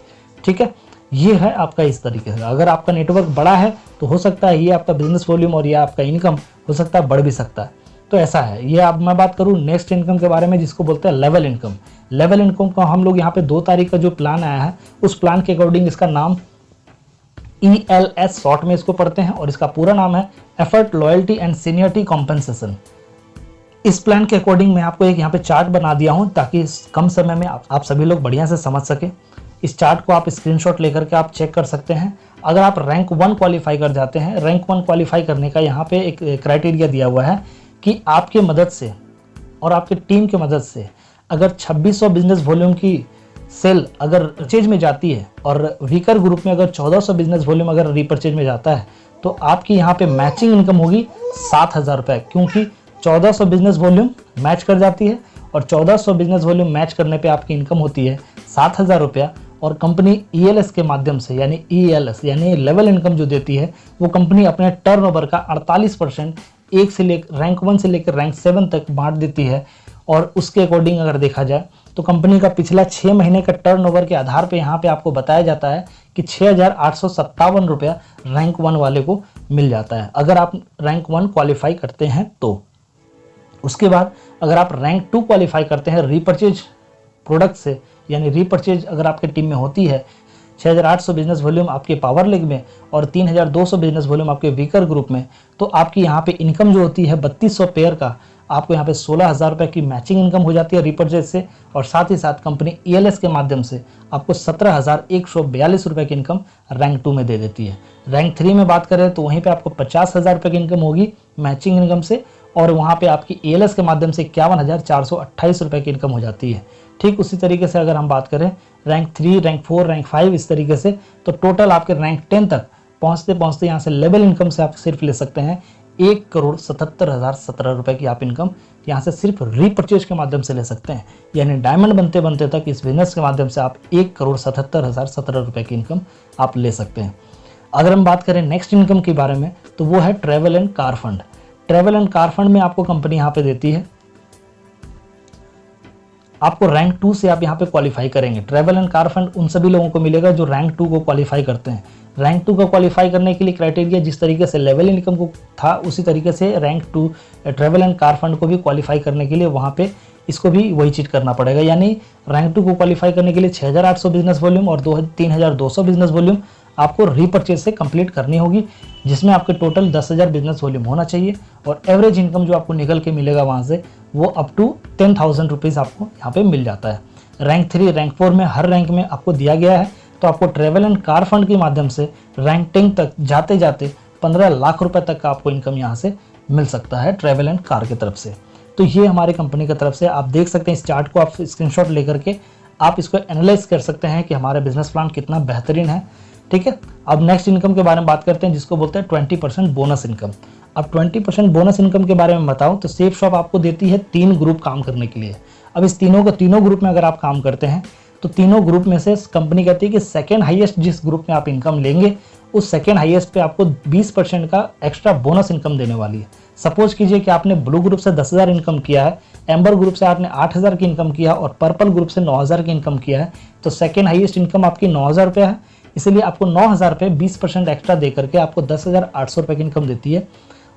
ठीक है, ये है आपका इस तरीके से। अगर आपका नेटवर्क बड़ा है तो हो सकता है ये आपका बिजनेस वॉल्यूम और ये आपका इनकम हो सकता है बढ़ भी सकता है। तो ऐसा है ये। अब मैं बात करूँ नेक्स्ट इनकम के बारे में, जिसको बोलते हैं लेवल इनकम। लेवल इनकम को हम लोग यहाँ पे 2 तारीख का जो प्लान आया है उस प्लान के अकॉर्डिंग इसका नाम ELS शॉर्ट में इसको पढ़ते हैं और इसका पूरा नाम है effort loyalty and seniority compensation. इस प्लान के अकॉर्डिंग मैं आपको एक यहाँ पे चार्ट बना दिया हूँ ताकि कम समय में आप सभी लोग बढ़िया से समझ सके। इस चार्ट को आप स्क्रीनशॉट लेकर के आप चेक कर सकते हैं। अगर आप रैंक 1 क्वालिफाई कर जाते हैं, रैंक 1 क्वालिफाई करने का यहाँ पे एक क्राइटेरिया दिया हुआ है कि आपके मदद से और आपके टीम की मदद से अगर 2600 बिजनेस वॉल्यूम की सेल अगर परचेज में जाती है और वीकर ग्रुप में अगर 1400 बिजनेस वॉल्यूम अगर रीपरचेज में जाता है तो आपकी यहाँ पे मैचिंग इनकम होगी 7000 रुपये, क्योंकि 1400 बिजनेस वॉल्यूम मैच कर जाती है और 1400 बिजनेस वॉल्यूम मैच करने पे आपकी इनकम होती है 7000 रुपया। और कंपनी ELS के माध्यम से यानी ELS यानी लेवल इनकम जो देती है वो कंपनी अपने टर्नओवर का 48% रैंक 1 से लेकर रैंक 7 तक बांट देती है। और उसके अकॉर्डिंग अगर देखा जाए तो कंपनी का पिछला 6 महीने का टर्नओवर के आधार पे यहाँ पे आपको बताया जाता है कि 6857 रुपया रैंक 1 वाले को मिल जाता है अगर आप रैंक 1 क्वालिफाई करते हैं तो। उसके बाद अगर आप रैंक 2 क्वालिफाई करते हैं रीपरचेज प्रोडक्ट से, यानी रीपरचेज अगर आपके टीम में होती है 6800 बिजनेस वॉल्यूम आपके पावर लेग में और 3200 बिजनेस वॉल्यूम आपके वीकर ग्रुप में, तो आपकी यहाँ पे इनकम जो होती है 3200 पेयर का आपको यहाँ पे 16000 रुपये की मैचिंग इनकम हो जाती है रीपरचेज से। और साथ ही साथ कंपनी ELS के माध्यम से आपको 17142 रुपये की इनकम रैंक 2 में दे देती है। रैंक 3 में बात करें तो वहीं पे आपको 50,000 रुपये की इनकम होगी मैचिंग इनकम से और वहाँ पे आपकी ELS के माध्यम से 51,428 रुपये की इनकम हो जाती है। ठीक उसी तरीके से अगर हम बात करें रैंक 3, रैंक 4, रैंक 5 इस तरीके से, तो टोटल आपके रैंक 10 तक पहुँचते पहुँचते यहाँ से लेवल इनकम से आप सिर्फ ले सकते हैं 1,77,017 रुपये की आप इनकम यहाँ से सिर्फ रीपरचेज के माध्यम से ले सकते हैं। यानी डायमंड बनते बनते तक इस बिजनेस के माध्यम से आप 1,77,017 रुपये की इनकम आप ले सकते हैं। अगर हम बात करें नेक्स्ट इनकम के बारे में तो वो है travel and car fund. Travel and car fund में आपको कंपनी यहाँ पे देती है, आपको रैंक 2 से आप यहाँ पे क्वालिफाई करेंगे। ट्रैवल एंड कार फंड उन सभी लोगों को मिलेगा जो रैंक 2 को क्वालिफाई करते हैं। रैंक 2 को क्वालिफाई करने के लिए क्राइटेरिया जिस तरीके से लेवल इनकम को था उसी तरीके से rank 2 travel and car fund को भी क्वालिफाई करने के लिए वहाँ पे इसको भी वही चीज करना पड़ेगा। यानी रैंक 2 को क्वालिफाई करने के लिए 6800 बिजनेस वॉल्यूम और 3200 बिजनेस वॉल्यूम आपको रीपरचेज से कंप्लीट करनी होगी, जिसमें आपके टोटल 10,000 बिजनेस वॉल्यूम होना चाहिए और एवरेज इनकम जो आपको निकल के मिलेगा वहाँ से वो अप टू 10,000 रुपीज़ आपको यहाँ पे मिल जाता है। रैंक 3, रैंक 4 में हर रैंक में आपको दिया गया है, तो आपको ट्रैवल एंड कार फंड के माध्यम से रैंक 10 तक जाते जाते 15 लाख रुपए तक का आपको इनकम यहाँ से मिल सकता है ट्रैवल एंड कार की तरफ से। तो ये हमारी कंपनी की तरफ से आप देख सकते हैं। इस चार्ट को आप स्क्रीनशॉट लेकर के आप इसको एनालाइज कर सकते हैं कि हमारा बिजनेस प्लान कितना बेहतरीन है। ठीक है, अब नेक्स्ट इनकम के बारे में बात करते हैं जिसको बोलते हैं 20% बोनस इनकम। अब 20% बोनस इनकम के बारे में बताऊं तो सेफ शॉप आपको देती है 3 ग्रुप काम करने के लिए। अब इस तीनों ग्रुप में अगर आप काम करते हैं तो तीनों ग्रुप में से कंपनी कहती है कि सेकेंड हाईएस्ट जिस ग्रुप में आप इनकम लेंगे उस सेकेंड हाईएस्ट पे आपको 20% का एक्स्ट्रा बोनस इनकम देने वाली है। सपोज कीजिए कि आपने ब्लू ग्रुप से 10,000 इनकम किया है, एम्बर ग्रुप से आपने 8,000 की इनकम किया और पर्पल ग्रुप से 9,000 की इनकम किया है, तो सेकेंड हाईएस्ट इनकम आपकी 9,000 रुपये है। इसलिए आपको 9,000 रुपये 20% एक्स्ट्रा दे करके आपको 10,800 रुपये की इनकम देती है।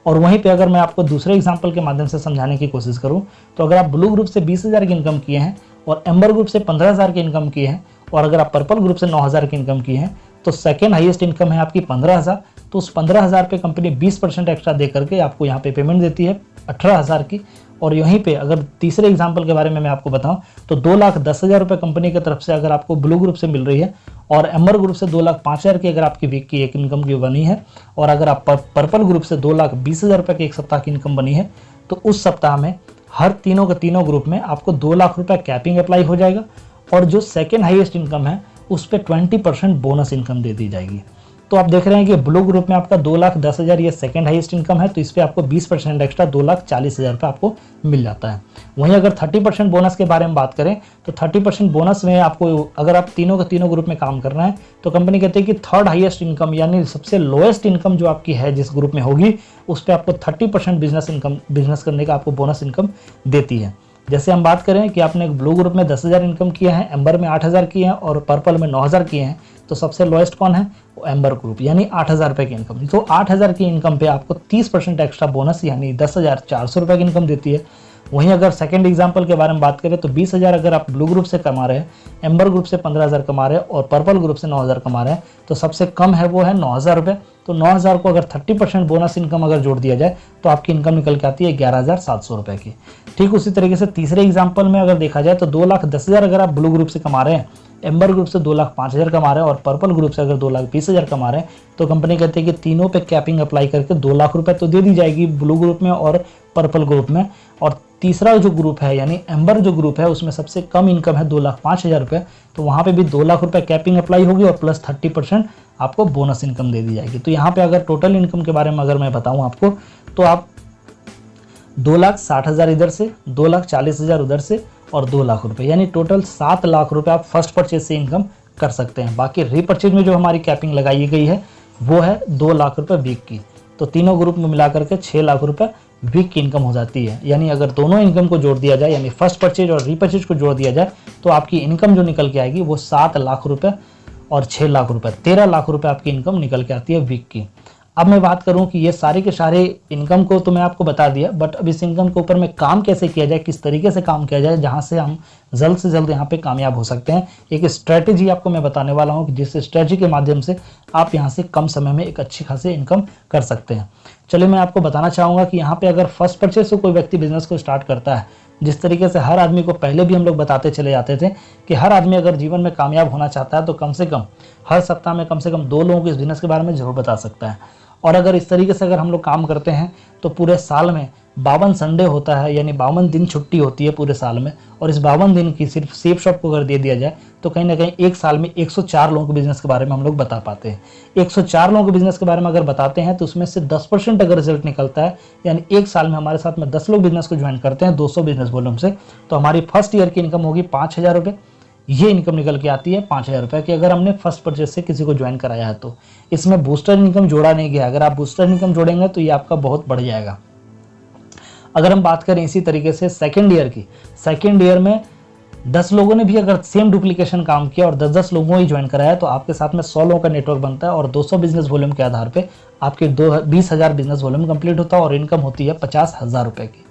और वहीं पे अगर मैं आपको दूसरे एग्जांपल के माध्यम से समझाने की कोशिश करूं तो अगर आप ब्लू ग्रुप से 20,000 की इनकम किए हैं और एम्बर ग्रुप से 15,000 की इनकम किए हैं और अगर आप पर्पल ग्रुप से 9,000 की इनकम की है तो सेकेंड हाईएस्ट इनकम है आपकी 15,000। तो उस 15,000 पे कंपनी 20% एक्स्ट्रा दे करके आपको यहाँ पे पेमेंट देती है 18,000 की। और यहीं पे अगर तीसरे एग्जाम्पल के बारे में मैं आपको बताऊं तो 2,10,000 रुपये कंपनी की तरफ से अगर आपको ब्लू ग्रुप से मिल रही है और एम्बर ग्रुप से 2,05,000 की अगर आपकी वीक की एक इनकम की बनी है और अगर आप पर्पल ग्रुप से 2,20,000 रुपये की एक सप्ताह की इनकम बनी है तो उस सप्ताह में हर तीनों के तीनों ग्रुप में आपको 2 लाख रुपये कैपिंग अप्लाई हो जाएगा और जो सेकेंड हाईएस्ट इनकम है उस पर 20% बोनस इनकम दे दी जाएगी। तो आप देख रहे हैं कि ब्लू ग्रुप में आपका 2,10,000 ये सेकंड हाईएस्ट इनकम है, तो इस पे आपको 20% एक्स्ट्रा 2,40,000 रुपये आपको मिल जाता है। वहीं अगर 30% बोनस के बारे में बात करें तो 30% बोनस में आपको, अगर आप तीनों के तीनों ग्रुप में काम कर रहे हैं तो कंपनी कहती है कि थर्ड हाईएस्ट इनकम यानी सबसे लोएस्ट इनकम जो आपकी है जिस ग्रुप में होगी उस पर आपको 30% बिजनेस करने का आपको बोनस इनकम देती है। जैसे हम बात करें कि आपने ब्लू ग्रुप में 10,000 इनकम किया है, एम्बर में 8,000 किए हैं और पर्पल में 9,000 किए हैं, तो सबसे लोएस्ट कौन है? वो एम्बर ग्रुप, यानी 8,000 रुपये की इनकम। तो 8,000 की इनकम पे आपको 30% एक्स्ट्रा बोनस यानी 10,400 रुपये की इनकम देती है। वहीं अगर सेकंड एग्जांपल के बारे में बात करें तो 20,000 अगर आप ब्लू ग्रुप से कमा रहे हैं, एम्बर ग्रुप से 15,000 कमा रहे हैं और पर्पल ग्रुप से 9,000 कमा रहे हैं, तो सबसे कम है वो है 9,000 रुपये। तो 9,000 को अगर 30% बोनस इनकम अगर जोड़ दिया जाए तो आपकी इनकम निकल के आती है 11,700 रुपये की। ठीक उसी तरीके से तीसरे एग्जाम्पल में अगर देखा जाए तो 2,10,000 अगर आप ब्लू ग्रुप से कमा रहे हैं, एम्बर ग्रुप से 2,05,000 कमा रहे हैं और पर्पल ग्रुप से अगर 2,20,000 कमा रहे हैं, तो कंपनी कहती है कि तीनों पे कैपिंग अप्लाई करके 2 लाख रुपए तो दे दी जाएगी ब्लू ग्रुप में और पर्पल ग्रुप में। और तीसरा जो ग्रुप है यानी एम्बर जो ग्रुप है उसमें सबसे कम इनकम है 2,05,000 रुपये, तो वहाँ पे भी 2 लाख रुपए कैपिंग अप्लाई होगी और प्लस 30% आपको बोनस इनकम दे दी जाएगी। तो यहाँ पे अगर टोटल इनकम के बारे में अगर मैं बताऊँ आपको तो आप 2,60,000 इधर से, 2,40,000 उधर से और 2 लाख रुपए यानी टोटल 7 लाख रुपए आप फर्स्ट परचेज से इनकम कर सकते हैं। बाकी रीपरचेज में जो हमारी कैपिंग लगाई गई है वो है 2 लाख रुपए वीक की, तो तीनों ग्रुप में मिलाकर के 6 लाख रुपए वीक की इनकम हो जाती है। यानी अगर दोनों इनकम को जोड़ दिया जाए यानी फर्स्ट परचेज और रीपरचेज को जोड़ दिया जाए तो आपकी इनकम जो निकल के आएगी वो 7 लाख रुपए और 6 लाख रुपए 13 लाख रुपए आपकी इनकम निकल के आती है वीक की। अब मैं बात करूं कि ये सारे के सारे इनकम को तो मैं आपको बता दिया, बट अब इस इनकम के ऊपर में काम कैसे किया जाए, किस तरीके से काम किया जाए जहां से हम जल्द से जल्द यहाँ पे कामयाब हो सकते हैं। एक स्ट्रेटेजी आपको मैं बताने वाला हूँ कि जिस स्ट्रेटेजी के माध्यम से आप यहाँ से कम समय में एक अच्छी खासी इनकम कर सकते हैं। चलिए मैं आपको बताना चाहूँगा कि यहाँ पे अगर फर्स्ट परचेज से कोई व्यक्ति बिजनेस को स्टार्ट करता है, जिस तरीके से हर आदमी को पहले भी हम लोग बताते चले जाते थे कि हर आदमी अगर जीवन में कामयाब होना चाहता है तो कम से कम हर सप्ताह में कम से कम 2 लोगों को इस बिजनेस के बारे में जरूर बता सकता है। और अगर इस तरीके से अगर हम लोग काम करते हैं तो पूरे साल में 52 संडे होता है यानी 52 दिन छुट्टी होती है पूरे साल में, और इस 52 दिन की सिर्फ सेफ शॉप को अगर दे दिया जाए तो कहीं ना कहीं एक साल में 104 लोगों के बिजनेस के बारे में हम लोग बता पाते हैं। 104 लोगों के बिजनेस के बारे में अगर बताते हैं तो उसमें से 10% अगर रिजल्ट निकलता है यानी एक साल में हमारे साथ में 10 लोग बिजनेस को ज्वाइन करते हैं 200 बिजनेस वॉल्यूम से, तो हमारी फर्स्ट ईयर की इनकम होगी 5,000 रुपये। ये इनकम निकल के आती है 5,000 रुपये की अगर हमने फर्स्ट परचेज से किसी को ज्वाइन कराया है तो। इसमें बूस्टर इनकम जोड़ा नहीं गया, अगर आप बूस्टर इनकम जोड़ेंगे तो ये आपका बहुत बढ़ जाएगा। अगर हम बात करें इसी तरीके से सेकेंड ईयर की, सेकेंड ईयर में 10 लोगों ने भी अगर सेम डुप्लीकेशन काम किया और 10-10 लोगों ही ज्वाइन कराया तो आपके साथ में 100 लोगों का नेटवर्क बनता है और 200 बिजनेस वॉल्यूम के आधार पे आपके 20,000 बिजनेस वॉल्यूम कंप्लीट होता है और इनकम होती है 50,000 रुपये की।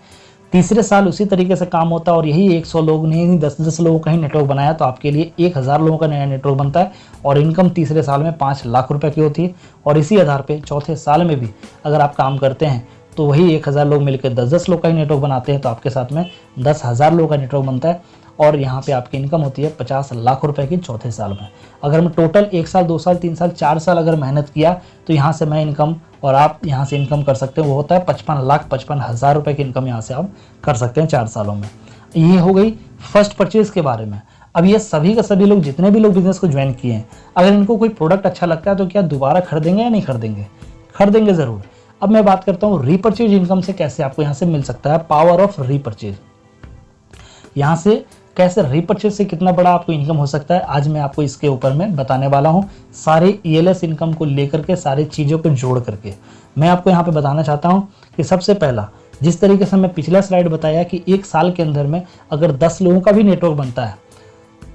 तीसरे साल उसी तरीके से काम होता है और यही 100 लोग ने 10-10 लोगों का ही नेटवर्क बनाया तो आपके लिए 1,000 लोगों का नया नेटवर्क बनता है और इनकम तीसरे साल में 5 लाख रुपए की होती है। और इसी आधार पे चौथे साल में भी अगर आप काम करते हैं तो वही 1,000 लोग मिलकर 10-10 लोग का ही नेटवर्क बनाते हैं तो आपके साथ में 10,000 लोगों का नेटवर्क बनता है और यहाँ पे आपकी इनकम होती है 50 लाख रुपए की चौथे साल में। अगर मैं टोटल 1 साल 2 साल 3 साल 4 साल अगर मेहनत किया तो यहाँ से मैं इनकम और आप यहाँ से इनकम कर सकते हैं वो होता है 55,55,000 रुपए की इनकम यहाँ से आप कर सकते हैं 4 सालों में। ये हो गई फर्स्ट परचेज के बारे में। अब ये सभी के सभी लोग जितने भी लोग बिजनेस को ज्वाइन किए हैं अगर इनको कोई प्रोडक्ट अच्छा लगता है तो क्या दोबारा खरीदेंगे या नहीं खरीदेंगे? खरीदेंगे ज़रूर। अब मैं बात करता हूँ रीपरचेज इनकम से कैसे आपको यहाँ से मिल सकता है, पावर ऑफ रीपरचेज। यहाँ से कैसे रीपरचेज से कितना बड़ा आपको इनकम हो सकता है आज मैं आपको इसके ऊपर में बताने वाला हूँ। सारे ELS इनकम को लेकर के सारी चीज़ों को जोड़ करके मैं आपको यहाँ पे बताना चाहता हूँ कि सबसे पहला जिस तरीके से मैं पिछला स्लाइड बताया कि एक साल के अंदर में अगर 10 लोगों का भी नेटवर्क बनता है,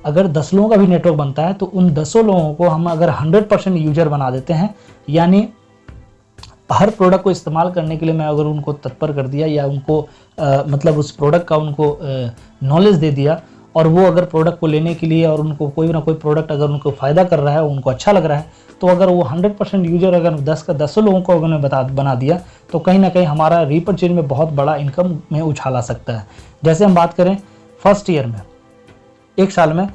अगर 10 लोगों का भी नेटवर्क बनता है तो उन 10 लोगों को हम अगर 100% यूजर बना देते हैं यानी हर प्रोडक्ट को इस्तेमाल करने के लिए मैं अगर उनको तत्पर कर दिया या उनको मतलब उस प्रोडक्ट का उनको नॉलेज दे दिया और वो अगर प्रोडक्ट को लेने के लिए और उनको कोई ना कोई प्रोडक्ट अगर उनको फ़ायदा कर रहा है उनको अच्छा लग रहा है तो अगर वो 100% यूजर अगर 10 का 10 लोगों को अगर मैं बना दिया तो कहीं ना कहीं हमारा रीपरचेज में बहुत बड़ा इनकम में उछाल आ सकता है। जैसे हम बात करें फर्स्ट ईयर में, एक साल में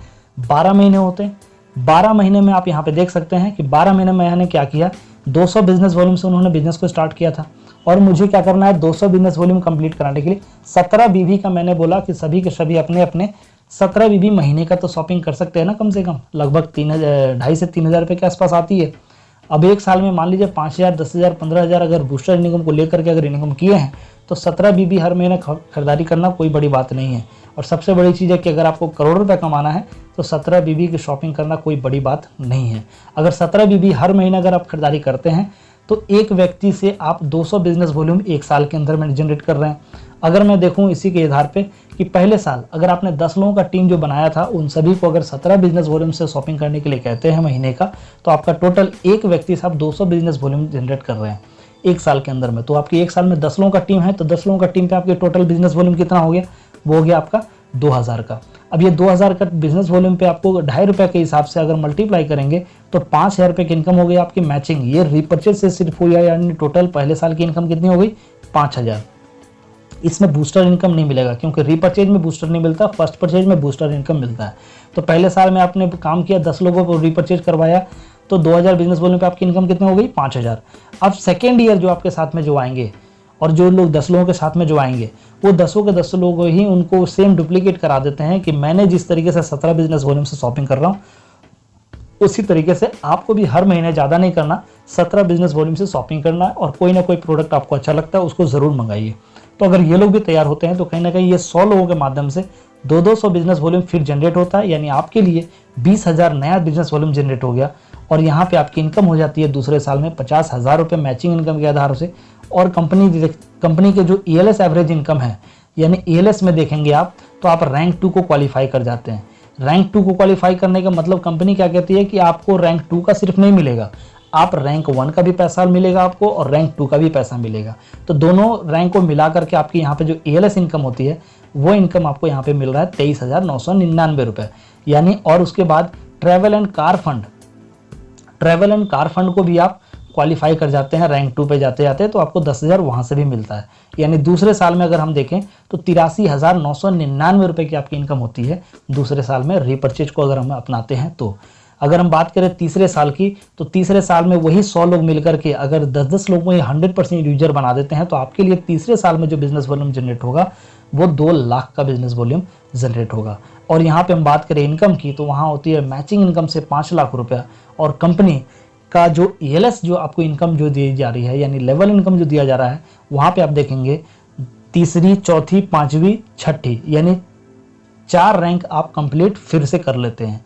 12 महीने होते हैं। 12 महीने में आप यहाँ पे देख सकते हैं कि 12 महीने में मैंने क्या किया, 200 बिजनेस वॉल्यूम से उन्होंने बिजनेस को स्टार्ट किया था और मुझे क्या करना है 200 बिजनेस वॉल्यूम कंप्लीट कराने के लिए 17 बीबी का मैंने बोला कि सभी के सभी अपने अपने 17 बीबी महीने का तो शॉपिंग कर सकते हैं ना, कम से कम लगभग 2,500 से 3,000 रुपये के आसपास आती है। अब एक साल में मान लीजिए 5,000, 10,000, 15,000 अगर बूस्टर इनकम को लेकर के अगर इनकम किए हैं तो 17 बीबी हर महीने खरीदारी करना कोई बड़ी बात नहीं है। और सबसे बड़ी चीज़ है कि अगर आपको करोड़ रुपए कमाना है तो 17 बीबी की शॉपिंग करना कोई बड़ी बात नहीं है। अगर 17 बीबी हर महीने अगर आप खरीदारी करते हैं तो एक व्यक्ति से आप 200 बिजनेस वॉल्यूम एक साल के अंदर में जनरेट कर रहे हैं। अगर मैं देखूं इसी के आधार पे कि पहले साल अगर आपने 10 लोगों का टीम जो बनाया था उन सभी को अगर 17 बिजनेस वॉल्यूम से शॉपिंग करने के लिए कहते हैं महीने का, तो आपका टोटल एक व्यक्ति से आप 200 बिजनेस वॉल्यूम जनरेट कर रहे हैं एक साल के अंदर में। तो आपकी एक साल में 10 लोगों का टीम है तो 10 लोगों का टीम पे आपके टोटल बिजनेस वॉल्यूम कितना हो गया, वो हो गया आपका 2000 का। अब ये 2000 का बिजनेस वॉल्यूम पे आपको 2.5 रुपये के हिसाब से अगर मल्टीप्लाई करेंगे तो 5,000 रुपये की इनकम हो गई आपकी मैचिंग। ये रीपर्चेज से सिर्फ हुई है, यानी टोटल पहले साल की इनकम कितनी हो गई 5,000। इसमें बूस्टर इनकम नहीं मिलेगा क्योंकि रीपर्चेज में बूस्टर नहीं मिलता, फर्स्ट परचेज में बूस्टर इनकम मिलता है। तो पहले साल में आपने काम किया, 10 लोगों को रीपर्चेज करवाया तो 2000 बिजनेस वॉल्यूम पे आपकी इनकम कितनी हो गई 5,000। अब सेकेंड ईयर जो आपके साथ में जो आएंगे और जो लोग 10 लोगों के साथ में जो आएंगे वो 10 के 10 लोग ही उनको सेम डुप्लीकेट करा देते हैं कि मैंने जिस तरीके से 17 बिजनेस वॉल्यूम से शॉपिंग कर रहा हूँ उसी तरीके से आपको भी हर महीने ज़्यादा नहीं करना, 17 बिजनेस वॉल्यूम से शॉपिंग करना है और कोई ना कोई प्रोडक्ट आपको अच्छा लगता है उसको ज़रूर मंगाइए। तो अगर ये लोग भी तैयार होते हैं तो कहीं ना कहीं ये 100 लोगों के माध्यम से 200 बिजनेस वॉल्यूम फिर जनरेट होता है, यानी आपके लिए 20,000 नया बिजनेस वॉल्यूम जनरेट हो गया। और यहाँ पे आपकी इनकम हो जाती है दूसरे साल में 50,000 रुपये मैचिंग इनकम के आधार से। और कंपनी के जो ELS एवरेज इनकम है, यानी ELS में देखेंगे आप तो आप रैंक 2 को क्वालिफाई कर जाते हैं। रैंक 2 को क्वालिफाई करने का मतलब कंपनी क्या कहती है कि आपको रैंक 2 का सिर्फ नहीं मिलेगा, आप रैंक 1 का भी पैसा मिलेगा आपको और रैंक 2 का भी पैसा मिलेगा। तो दोनों रैंक को मिला करके आपकी यहाँ पे जो ELS इनकम होती है वो इनकम आपको यहाँ पे मिल रहा है 23,999 रुपये, यानी। और उसके बाद ट्रैवल एंड कार फंड को भी आप क्वालिफाई कर जाते हैं रैंक 2 पे जाते जाते, तो आपको 10,000 वहाँ से भी मिलता है। यानी दूसरे साल में अगर हम देखें तो 83,999 रुपये की आपकी इनकम होती है दूसरे साल में रीपर्चेज को अगर हम अपनाते हैं तो। अगर हम बात करें तीसरे साल की तो तीसरे साल में वही 100 लोग मिलकर के अगर 10-10 लोगों को 100% यूजर बना देते हैं तो आपके लिए तीसरे साल में जो बिजनेस वॉल्यूम जनरेट होगा वो 2 लाख का बिजनेस वॉल्यूम जनरेट होगा। और यहाँ पे हम बात करें इनकम की तो वहाँ होती है मैचिंग इनकम से 5 लाख रुपया, और कंपनी का जो ELS जो आपको इनकम जो दी जा रही है यानी लेवल इनकम जो दिया जा रहा है वहाँ पे आप देखेंगे तीसरी, चौथी, पाँचवीं, छठी यानी 4 रैंक आप कंप्लीट फिर से कर लेते हैं।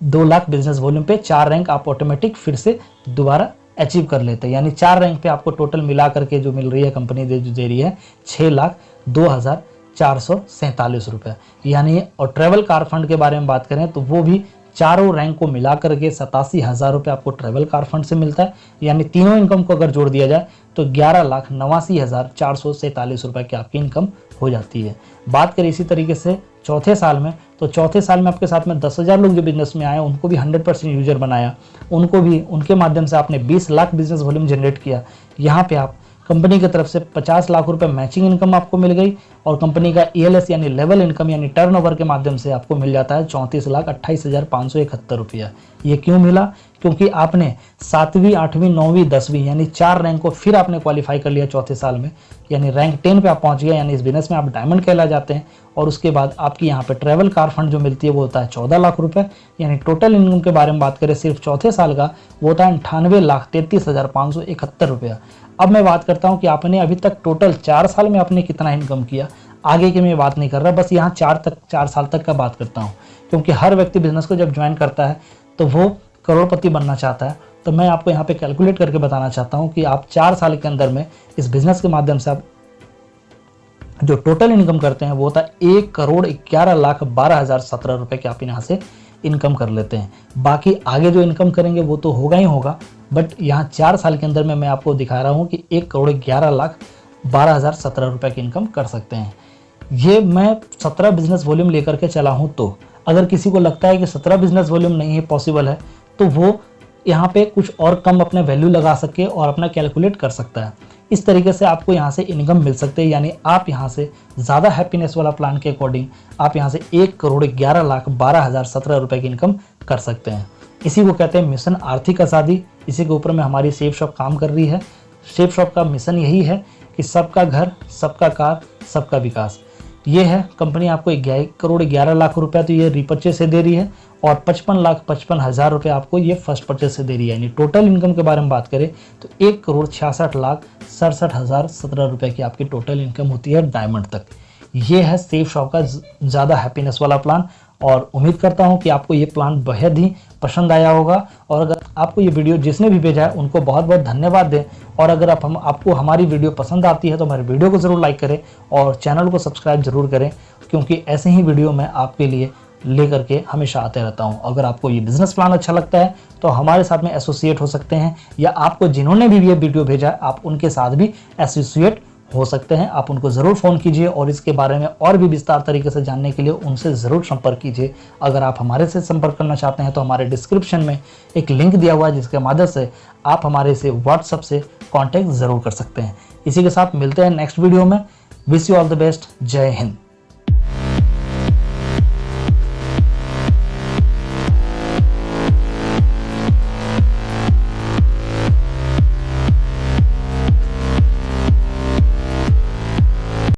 2 लाख बिजनेस वॉल्यूम पे 4 रैंक आप ऑटोमेटिक फिर से दोबारा अचीव कर लेते हैं, यानी 4 रैंक पे आपको टोटल मिला करके जो मिल रही है कंपनी दे रही है 6,02,447 रुपये, यानी। और ट्रैवल कार फंड के बारे में बात करें तो वो भी चारों रैंक को मिला करके 87,000 रुपये आपको ट्रैवल कार फंड से मिलता है, यानी तीनों इनकम को अगर जोड़ दिया जाए तो 11,89,447 रुपये की आपकी इनकम हो जाती है। बात करें इसी तरीके से चौथे साल में तो चौथे साल में आपके साथ में 10,000 लोग जो बिजनेस में आए उनको भी 100% यूजर बनाया, उनको भी उनके माध्यम से आपने 20 लाख बिजनेस वॉल्यूम जनरेट किया। यहाँ पे आप कंपनी की तरफ से 50 लाख रुपए मैचिंग इनकम आपको मिल गई और कंपनी का ELS यानी लेवल इनकम यानी टर्नओवर के माध्यम से आपको मिल जाता है 34,28,571 रुपया। ये क्यों मिला? क्योंकि आपने 7वीं, 8वीं, 9वीं, 10वीं यानी 4 रैंक को फिर आपने क्वालिफाई कर लिया चौथे साल में, यानी रैंक 10 पे आप पहुंच गए, यानी इस बिजनेस में आप डायमंड कहला जाते हैं। और उसके बाद आपकी यहाँ पे ट्रैवल कार फंड जो मिलती है वो होता है 14 लाख रुपए, यानी टोटल इनकम के बारे में बात करें सिर्फ चौथे साल का वो होता है 98,33,571 रुपया। अब मैं बात करता हूँ कि आपने अभी तक टोटल 4 साल में आपने कितना इनकम किया, आगे की मैं बात नहीं कर रहा, बस यहाँ 4 साल तक का बात करता हूँ, क्योंकि हर व्यक्ति बिजनेस को जब ज्वाइन करता है तो वो करोड़पति बनना चाहता है। तो मैं आपको यहाँ पे कैलकुलेट करके बताना चाहता हूँ कि आप 4 साल के अंदर में इस बिजनेस के माध्यम से आप जो टोटल इनकम करते हैं वो होता है 1,11,12,017 रुपये के आप यहाँ से इनकम कर लेते हैं। बाकी आगे जो इनकम करेंगे वो तो होगा ही होगा, बट यहाँ 4 साल के अंदर में मैं आपको दिखा रहा हूँ कि 1,11,12,017 रुपये की इनकम कर सकते हैं। ये मैं 17 बिजनेस वॉल्यूम लेकर के चला हूँ। तो अगर किसी को लगता है कि 17 बिजनेस वॉल्यूम नहीं है पॉसिबल है तो वो यहाँ पे कुछ और कम अपने वैल्यू लगा सके और अपना कैलकुलेट कर सकता है। इस तरीके से आपको यहाँ से इनकम मिल सकते हैं, यानी आप यहाँ से ज़्यादा हैप्पीनेस वाला प्लान के अकॉर्डिंग आप यहाँ से 1,11,12,017 रुपये की इनकम कर सकते हैं। इसी को कहते हैं मिशन आर्थिक आज़ादी। इसी के ऊपर में हमारी सेफ शॉप काम कर रही है। सेफ शॉप का मिशन यही है कि सबका घर, सबका कार, सबका विकास। ये है कंपनी आपको 1 करोड़ 11 लाख रुपया तो ये रीपर्चेज से दे रही है और 55,55,000 रुपये आपको ये फर्स्ट परचेज से दे रही है। यानी टोटल इनकम के बारे में बात करें तो 1,66,67,017 रुपये की आपकी टोटल इनकम होती है डायमंड तक। ये है सेफ शॉप का ज़्यादा हैप्पीनेस वाला प्लान और उम्मीद करता हूँ कि आपको ये प्लान बेहद ही पसंद आया होगा। और अगर आपको ये वीडियो जिसने भी भेजा है उनको बहुत बहुत धन्यवाद दें। और अगर आपको हमारी वीडियो पसंद आती है तो हमारे वीडियो को ज़रूर लाइक करें और चैनल को सब्सक्राइब जरूर करें, क्योंकि ऐसे ही वीडियो मैं आपके लिए लेकर के हमेशा आते रहता हूं। अगर आपको ये बिजनेस प्लान अच्छा लगता है तो हमारे साथ में एसोसिएट हो सकते हैं, या आपको जिन्होंने भी ये वीडियो भेजा है आप उनके साथ भी एसोसिएट हो सकते हैं। आप उनको ज़रूर फ़ोन कीजिए और इसके बारे में और भी विस्तार तरीके से जानने के लिए उनसे ज़रूर संपर्क कीजिए। अगर आप हमारे से संपर्क करना चाहते हैं तो हमारे डिस्क्रिप्शन में एक लिंक दिया हुआ है जिसके माध्यम से आप हमारे से व्हाट्सएप से कॉन्टैक्ट ज़रूर कर सकते हैं। इसी के साथ मिलते हैं नेक्स्ट वीडियो में। Wish you all the best. जय हिंद।